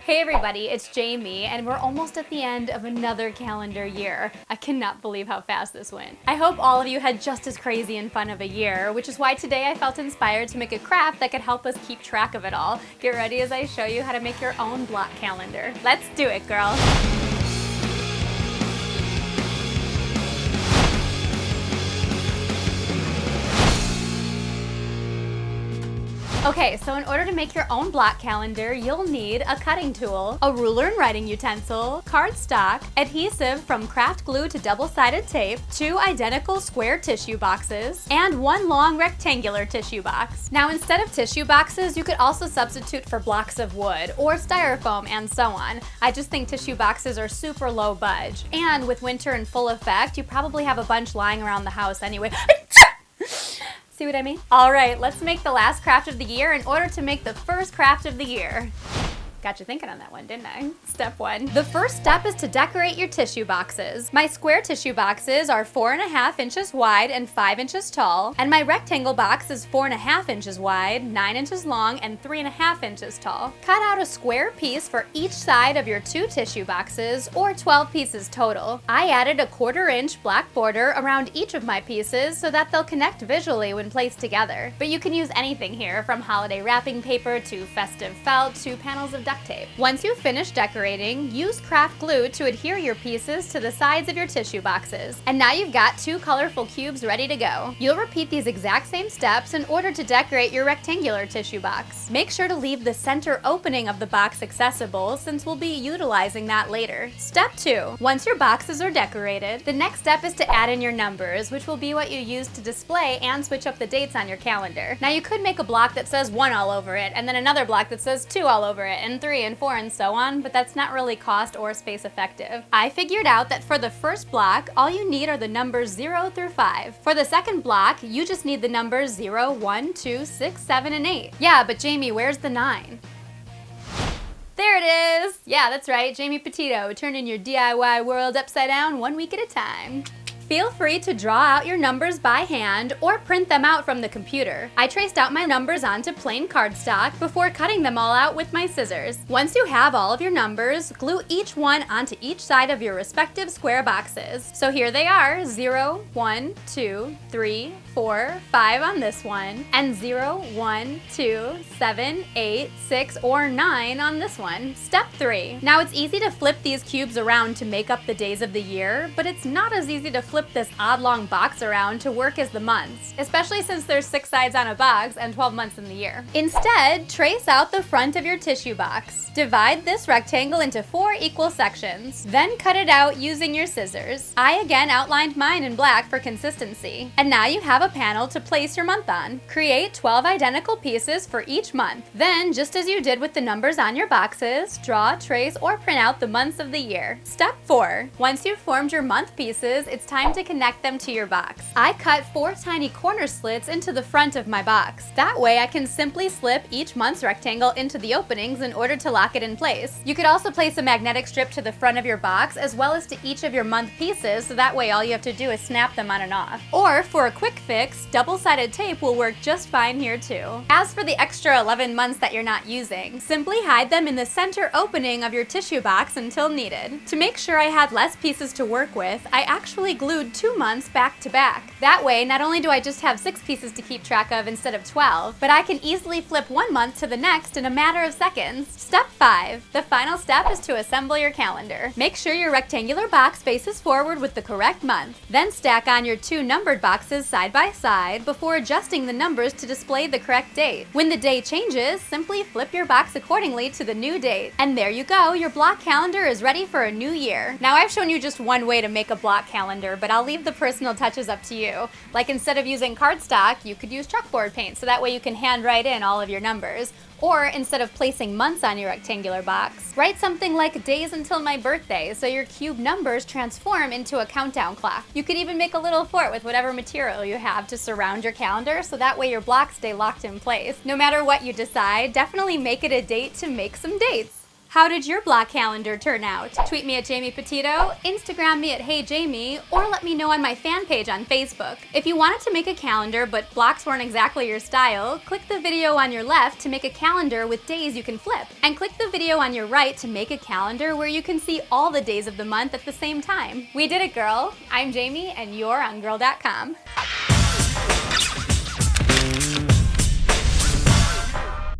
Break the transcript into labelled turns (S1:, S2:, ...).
S1: Hey everybody, it's Jamie, and we're almost at the end of another calendar year. I cannot believe how fast this went. I hope all of you had just as crazy and fun of a year, which is why today I felt inspired to make a craft that could help us keep track of it all. Get ready as I show you how to make your own block calendar. Let's do it, girl. Okay, so in order to make your own block calendar, you'll need a cutting tool, a ruler and writing utensil, cardstock, adhesive from craft glue to double-sided tape, 2 identical square tissue boxes, and 1 long rectangular tissue box. Now, instead of tissue boxes, you could also substitute for blocks of wood or styrofoam and so on. I just think tissue boxes are super low budge. And with winter in full effect, you probably have a bunch lying around the house anyway. See what I mean? All right, let's make the last craft of the year in order to make the first craft of the year. Got you thinking on that one, didn't I? Step 1. The first step is to decorate your tissue boxes. My square tissue boxes are 4.5 inches wide and 5 inches tall, and my rectangle box is 4.5 inches wide, 9 inches long, and 3.5 inches tall. Cut out a square piece for each side of your 2 tissue boxes, or 12 pieces total. I added a 1/4 inch black border around each of my pieces so that they'll connect visually when placed together. But you can use anything here, from holiday wrapping paper to festive felt to panels of duct tape. Once you've finished decorating, use craft glue to adhere your pieces to the sides of your tissue boxes. And now you've got 2 colorful cubes ready to go. You'll repeat these exact same steps in order to decorate your rectangular tissue box. Make sure to leave the center opening of the box accessible, since we'll be utilizing that later. Step 2. Once your boxes are decorated, the next step is to add in your numbers, which will be what you use to display and switch up the dates on your calendar. Now, you could make a block that says 1 all over it, and then another block that says 2 all over it, and 3 and 4 and so on, but that's not really cost or space effective. I figured out that for the first block, all you need are the numbers 0 through 5. For the second block, you just need the numbers 0, 1, 2, 6, 7, and 8. Yeah, but Jamie, where's the 9? There it is! Yeah, that's right, Jamie Petito, turning your DIY world upside down 1 week at a time. Feel free to draw out your numbers by hand or print them out from the computer. I traced out my numbers onto plain cardstock before cutting them all out with my scissors. Once you have all of your numbers, glue each one onto each side of your respective square boxes. So here they are, 0, 1, 2, 3, 4, 5 on this one, and 0, 1, 2, 7, 8, 6, or 9 on this one. Step 3. Now, it's easy to flip these cubes around to make up the days of the year, but it's not as easy to flip this oblong box around to work as the months, especially since there's 6 sides on a box and 12 months in the year. Instead, trace out the front of your tissue box. Divide this rectangle into 4 equal sections, then cut it out using your scissors. I again outlined mine in black for consistency. And now you have a panel to place your month on. Create 12 identical pieces for each month. Then, just as you did with the numbers on your boxes, draw, trace, or print out the months of the year. Step 4. Once you've formed your month pieces, it's time to connect them to your box. I cut 4 tiny corner slits into the front of my box. That way I can simply slip each month's rectangle into the openings in order to lock it in place. You could also place a magnetic strip to the front of your box as well as to each of your month pieces, so that way all you have to do is snap them on and off. Or for a quick fix, double-sided tape will work just fine here too. As for the extra 11 months that you're not using, simply hide them in the center opening of your tissue box until needed. To make sure I had less pieces to work with, I actually glued 2 months back to back. That way, not only do I just have 6 pieces to keep track of instead of 12, but I can easily flip 1 month to the next in a matter of seconds. Step 5. The final step is to assemble your calendar. Make sure your rectangular box faces forward with the correct month. Then stack on your 2 numbered boxes side by side before adjusting the numbers to display the correct date. When the day changes, simply flip your box accordingly to the new date. And there you go, your block calendar is ready for a new year. Now, I've shown you just one way to make a block calendar, but I'll leave the personal touches up to you. Like, instead of using cardstock, you could use chalkboard paint, so that way you can handwrite in all of your numbers. Or instead of placing months on your rectangular box, write something like days until my birthday, so your cube numbers transform into a countdown clock. You could even make a little fort with whatever material you have to surround your calendar, so that way your blocks stay locked in place. No matter what you decide, definitely make it a date to make some dates. How did your block calendar turn out? Tweet me at Jamie Petito, Instagram me at HeyJamie, or let me know on my fan page on Facebook. If you wanted to make a calendar but blocks weren't exactly your style, click the video on your left to make a calendar with days you can flip. And click the video on your right to make a calendar where you can see all the days of the month at the same time. We did it, girl! I'm Jamie, and you're on Gurl.com.